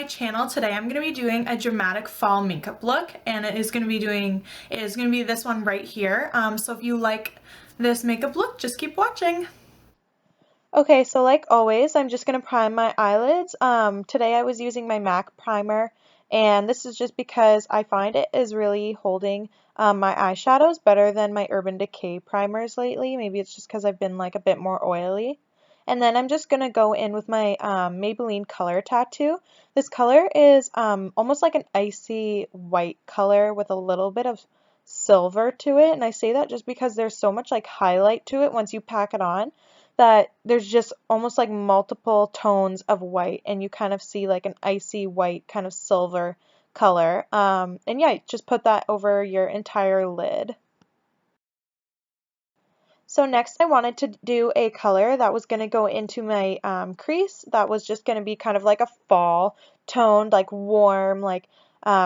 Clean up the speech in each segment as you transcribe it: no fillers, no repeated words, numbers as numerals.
channel. Today I'm going to be doing a dramatic fall makeup look, and it is going to be this one right here. So if you like this makeup look, just keep watching. Okay, so like always, I'm just going to prime my eyelids. Today I was using my MAC primer, and this is just because I find it is really holding my eyeshadows better than my Urban Decay primers lately. Maybe it's just because I've been like a bit more oily. And then I'm just going to go in with my Maybelline Color Tattoo. This color is almost like an icy white color with a little bit of silver to it. And I say that just because there's so much like highlight to it once you pack it on, that there's just almost like multiple tones of white, and you kind of see like an icy white kind of silver color. And yeah, just put that over your entire lid. So next I wanted to do a color that was going to go into my crease that was just going to be kind of like a fall toned, like warm, like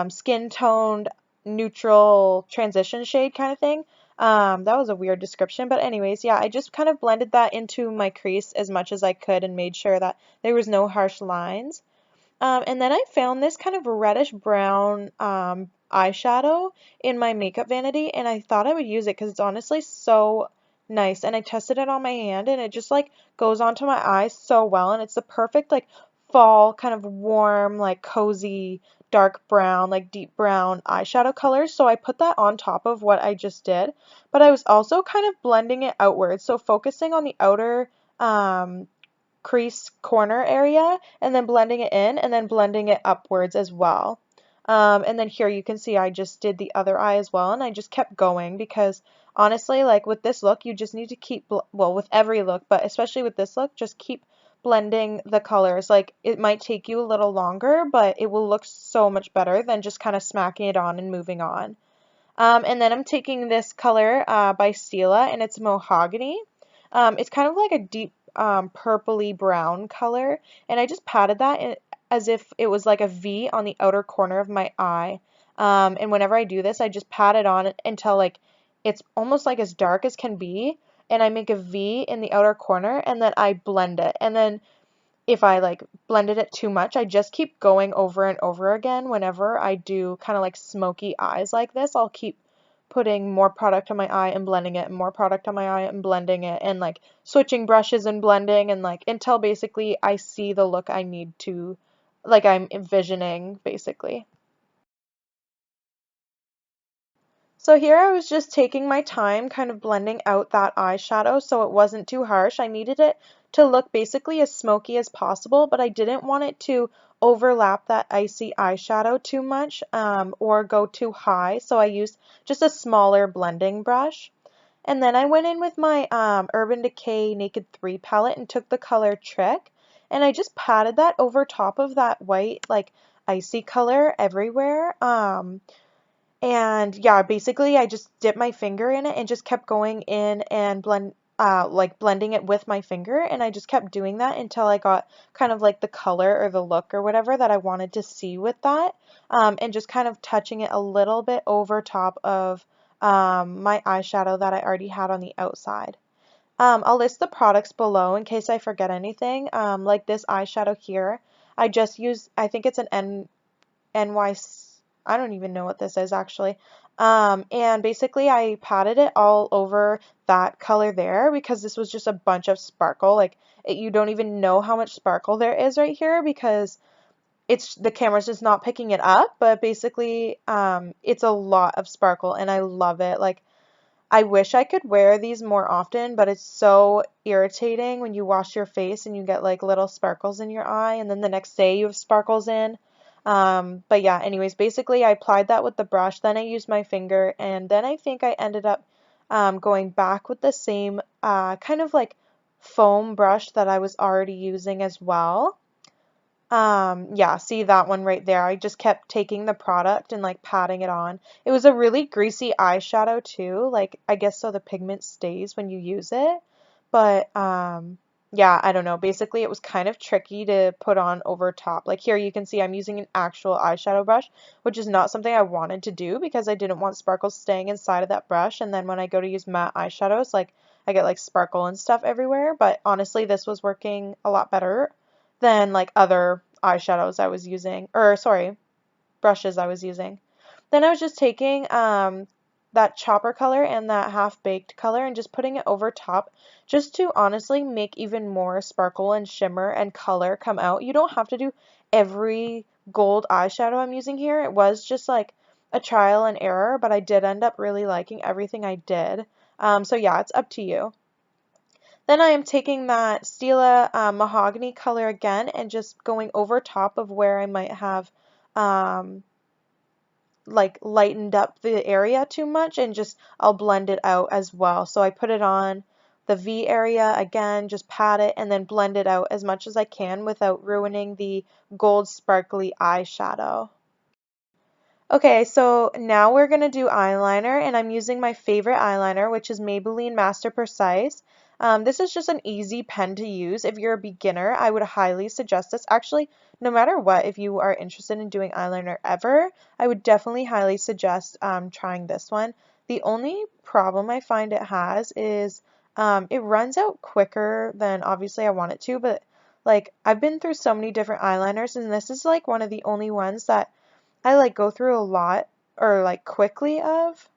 skin toned, neutral transition shade kind of thing. That was a weird description, but anyways, yeah, I just kind of blended that into my crease as much as I could and made sure that there was no harsh lines. And then I found this kind of reddish brown eyeshadow in my makeup vanity, and I thought I would use it because it's honestly so nice. And I tested it on my hand, and it just like goes onto my eyes so well, and it's the perfect like fall kind of warm, like cozy dark brown, like deep brown eyeshadow color. So I put that on top of what I just did, but I was also kind of blending it outwards, so focusing on the outer crease corner area and then blending it in and then blending it upwards as well. And then here you can see I just did the other eye as well, and I just kept going because honestly, like with this look, you just need to keep, well, with every look, but especially with this look, just keep blending the colors. Like it might take you a little longer, but it will look so much better than just kind of smacking it on and moving on. And then I'm taking this color by Stila, and it's Mahogany. It's kind of like a deep purpley brown color, and I just patted that in, as if it was like a V on the outer corner of my eye. And whenever I do this, I just pat it on until like it's almost like as dark as can be, and I make a V in the outer corner, and then I blend it. And then if I like blended it too much, I just keep going over and over again. Whenever I do kind of like smoky eyes like this, I'll keep putting more product on my eye and blending it, and more product on my eye and blending it, and like switching brushes and blending, and like until basically I see the look I need to, like I'm envisioning basically. So here I was just taking my time kind of blending out that eyeshadow so it wasn't too harsh. I needed it to look basically as smoky as possible, but I didn't want it to overlap that icy eyeshadow too much or go too high. So I used just a smaller blending brush. And then I went in with my Urban Decay Naked 3 palette and took the color Trick. And I just patted that over top of that white, like, icy color everywhere. And yeah, basically I just dipped my finger in it and just kept going in and like blending it with my finger, and I just kept doing that until I got kind of like the color or the look or whatever that I wanted to see with that, and just kind of touching it a little bit over top of my eyeshadow that I already had on the outside. I'll list the products below in case I forget anything. Like this eyeshadow here, I just used, I think it's an NY, I don't even know what this is actually. And basically I patted it all over that color there because this was just a bunch of sparkle. Like you don't even know how much sparkle there is right here because the camera's just not picking it up, but basically it's a lot of sparkle and I love it. Like I wish I could wear these more often, but it's so irritating when you wash your face and you get like little sparkles in your eye, and then the next day you have sparkles in. But yeah, anyways, basically I applied that with the brush, then I used my finger, and then I think I ended up going back with the same kind of like foam brush that I was already using as well. Yeah, see that one right there. I just kept taking the product and like patting it on. It was a really greasy eyeshadow too. Like I guess so the pigment stays when you use it. But yeah, I don't know. Basically, it was kind of tricky to put on over top. Like here you can see I'm using an actual eyeshadow brush, which is not something I wanted to do because I didn't want sparkles staying inside of that brush. And then when I go to use matte eyeshadows, like I get like sparkle and stuff everywhere. But honestly, this was working a lot better than like other eyeshadows I was using, or sorry, brushes I was using. Then I was just taking that chopper color and that half-baked color and just putting it over top just to honestly make even more sparkle and shimmer and color come out. You don't have to do every gold eyeshadow I'm using here. It was just like a trial and error, but I did end up really liking everything I did. So yeah, it's up to you. Then I am taking that Stila Mahogany color again and just going over top of where I might have um, like lightened up the area too much, and just I'll blend it out as well. So I put it on the V area again, just pat it and then blend it out as much as I can without ruining the gold sparkly eyeshadow. Okay, so now we're going to do eyeliner, and I'm using my favorite eyeliner, which is Maybelline Master Precise. This is just an easy pen to use. If you're a beginner, I would highly suggest this. Actually, no matter what, if you are interested in doing eyeliner ever, I would definitely highly suggest trying this one. The only problem I find it has is it runs out quicker than obviously I want it to, but like I've been through so many different eyeliners, and this is like one of the only ones that I like go through a lot or like quickly of.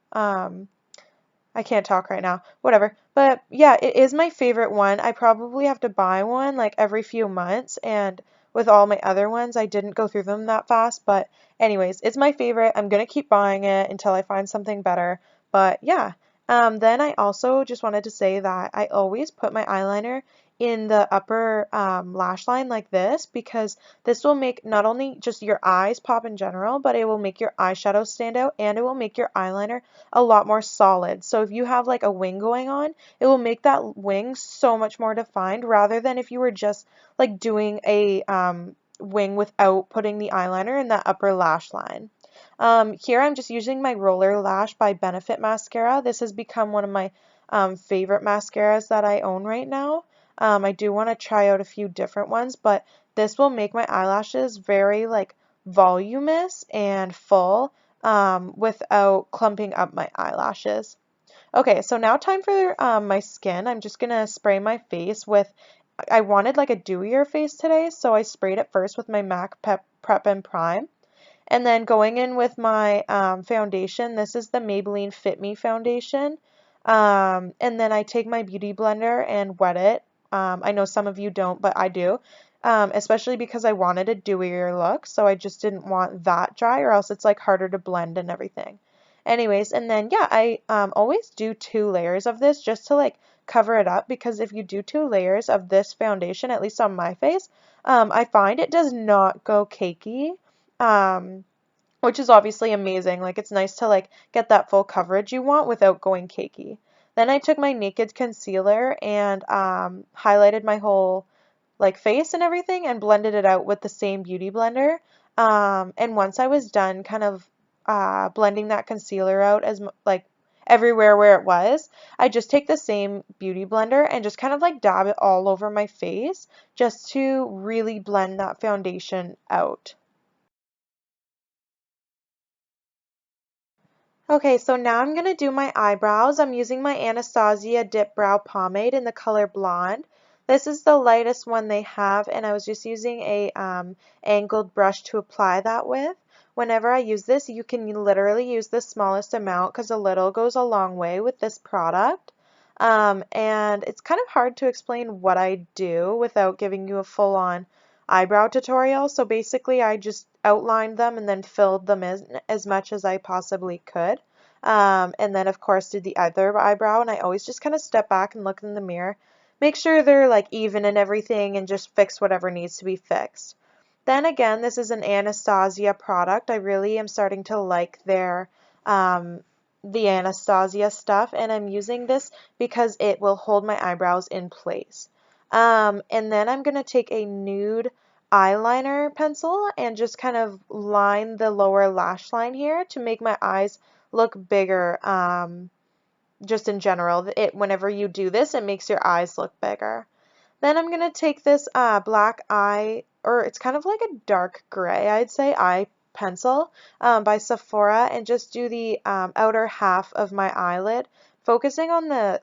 I can't talk right now. Whatever. But yeah, it is my favorite one. I probably have to buy one like every few months, and with all my other ones, I didn't go through them that fast. But anyways, it's my favorite. I'm gonna keep buying it until I find something better. But yeah. Then I also just wanted to say that I always put my eyeliner in the upper lash line like this, because this will make not only just your eyes pop in general, but it will make your eyeshadow stand out, and it will make your eyeliner a lot more solid. So if you have like a wing going on, it will make that wing so much more defined, rather than if you were just like doing a wing without putting the eyeliner in that upper lash line. Here I'm just using my Roller Lash by Benefit Mascara. This has become one of my favorite mascaras that I own right now. I do want to try out a few different ones, but this will make my eyelashes very like voluminous and full without clumping up my eyelashes. Okay, so now time for my skin. I'm just gonna spray my face with, I wanted like a dewier face today, so I sprayed it first with my MAC Prep Prime. And then going in with my foundation, this is the Maybelline Fit Me Foundation. And then I take my beauty blender and wet it. I know some of you don't, but I do. Especially because I wanted a dewier look, so I just didn't want that dry, or else it's like harder to blend and everything. Anyways, and then yeah, I always do 2 layers of this just to like cover it up, because if you do 2 layers of this foundation, at least on my face, I find it does not go cakey, which is obviously amazing. Like it's nice to like get that full coverage you want without going cakey. Then I took my Naked concealer and highlighted my whole like face and everything and blended it out with the same beauty blender. And once I was done kind of blending that concealer out as like everywhere where it was, I just take the same beauty blender and just kind of like dab it all over my face just to really blend that foundation out. Okay, so now I'm going to do my eyebrows. I'm using my Anastasia Dip Brow Pomade in the color Blonde. This is the lightest one they have, and I was just using a angled brush to apply that with. Whenever I use this, you can literally use the smallest amount, because a little goes a long way with this product. And it's kind of hard to explain what I do without giving you a full-on eyebrow tutorial. So basically I just outlined them and then filled them in as much as I possibly could. And then of course did the other eyebrow, and I always just kind of step back and look in the mirror, make sure they're like even and everything, and just fix whatever needs to be fixed. Then again, this is an Anastasia product. I really am starting to like their the Anastasia stuff, and I'm using this because it will hold my eyebrows in place. And then I'm going to take a nude eyeliner pencil and just kind of line the lower lash line here to make my eyes look bigger. Just in general, whenever you do this, it makes your eyes look bigger. Then I'm going to take this black eye, or it's kind of like a dark gray, I'd say, eye pencil by Sephora, and just do the outer half of my eyelid, focusing on the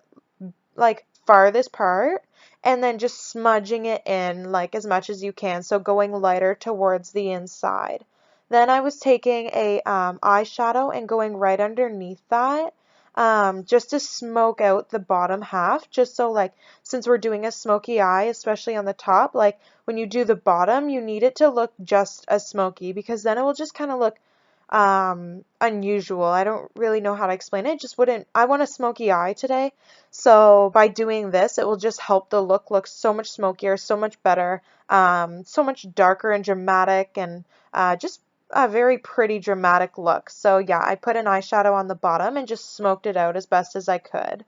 like farthest part, and then just smudging it in like as much as you can, so going lighter towards the inside. Then I was taking a eyeshadow and going right underneath that, just to smoke out the bottom half, just so like since we're doing a smoky eye, especially on the top, like when you do the bottom, you need it to look just as smoky because then it will just kind of look unusual. I don't really know how to explain it. Just wouldn't, I want a smoky eye today. So by doing this, it will just help the look so much smokier, so much better, so much darker and dramatic, and just a very pretty dramatic look. So yeah, I put an eyeshadow on the bottom and just smoked it out as best as I could.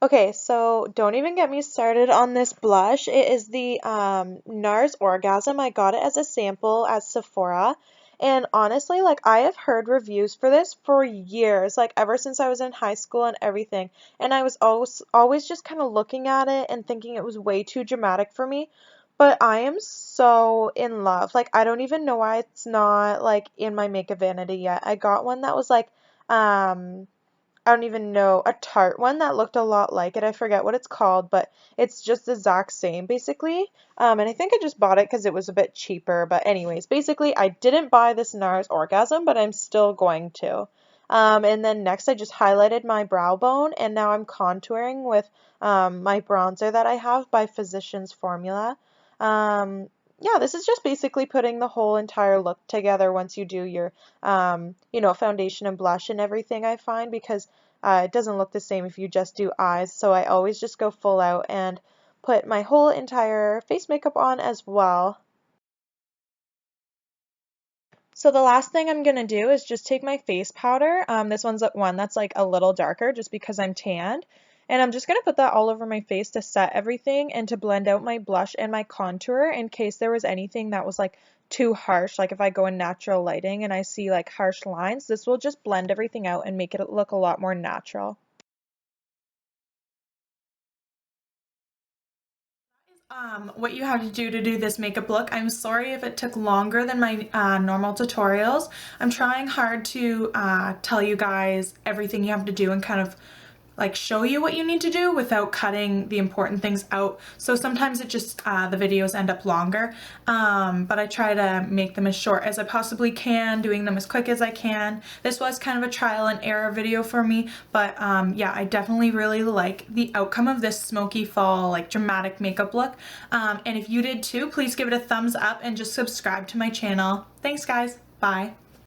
Okay, so don't even get me started on this blush. It is the NARS Orgasm. I got it as a sample at Sephora. And honestly, like I have heard reviews for this for years, like ever since I was in high school and everything. And I was always just kind of looking at it and thinking it was way too dramatic for me. But I am so in love. Like I don't even know why it's not like in my makeup vanity yet. I got one that was like I don't even know, a Tarte one that looked a lot like it. I forget what it's called, but it's just the exact same basically. And I think I just bought it because it was a bit cheaper. But anyways, basically I didn't buy this NARS Orgasm, but I'm still going to. And then next I just highlighted my brow bone, and now I'm contouring with my bronzer that I have by Physicians Formula. Yeah, this is just basically putting the whole entire look together once you do your, foundation and blush and everything, I find, because it doesn't look the same if you just do eyes. So I always just go full out and put my whole entire face makeup on as well. So the last thing I'm going to do is just take my face powder. This one's one that's like a little darker just because I'm tanned. And I'm just going to put that all over my face to set everything and to blend out my blush and my contour in case there was anything that was like too harsh. Like if I go in natural lighting and I see like harsh lines, this will just blend everything out and make it look a lot more natural. What you have to do this makeup look. I'm sorry if it took longer than my normal tutorials. I'm trying hard to tell you guys everything you have to do and kind of like show you what you need to do without cutting the important things out. So sometimes it just, the videos end up longer, but I try to make them as short as I possibly can, doing them as quick as I can. This was kind of a trial and error video for me, but yeah, I definitely really like the outcome of this smoky fall, like dramatic makeup look. And if you did too, please give it a thumbs up and just subscribe to my channel. Thanks guys, bye.